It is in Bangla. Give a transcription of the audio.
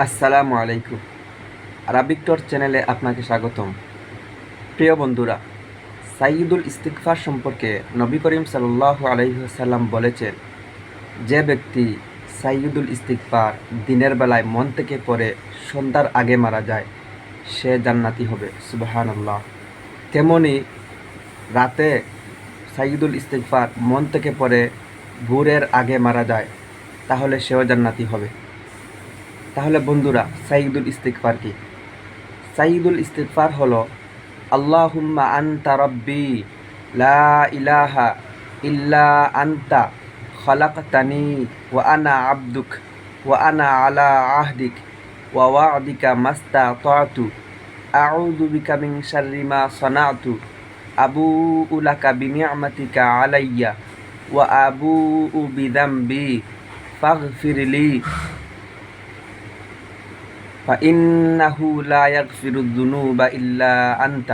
আসসালামু আলাইকুম। আরবিক টর চ্যানেলে আপনাকে স্বাগতম। প্রিয় বন্ধুরা, সাইয়্যিদুল ইস্তিগফার সম্পর্কে নবী করিম সাল্লাল্লাহু আলাইহি ওয়াসাল্লাম বলেছেন, যে ব্যক্তি সাইয়্যিদুল ইস্তিগফার দিনের বেলায় মন থেকে পড়ে সন্ধ্যার আগে মারা যায়, সে জান্নাতি হবে। সুবহানাল্লাহ। তেমনি রাতে সাইয়্যিদুল ইস্তিগফার মন থেকে পড়ে ভোরের আগে মারা যায়, তাহলে সেও জান্নাতি হবে। তাহলে বন্ধুরা, সাইয়্যিদুল ইস্তিগফার কি? সাইয়্যিদুল ইস্তিগফার হলো আল্লাহুম্মা আনতা রাব্বি লা ইলাহা ইল্লা আনতা খালাকতানি ওয়া আনা আবদুক ওয়া আনা আলা আহদিক ওয়া ওয়া'দিকা মাস্তাতা'তু আউযু বিকা মিন শাররি মা সানা'তু আবুউ লাকা বিনি'মাতিকা আলাইয়া ওয়া আবুউ বিযামবি ফাগফিরলি فإنه لا يغفر الذنوب إلا أنت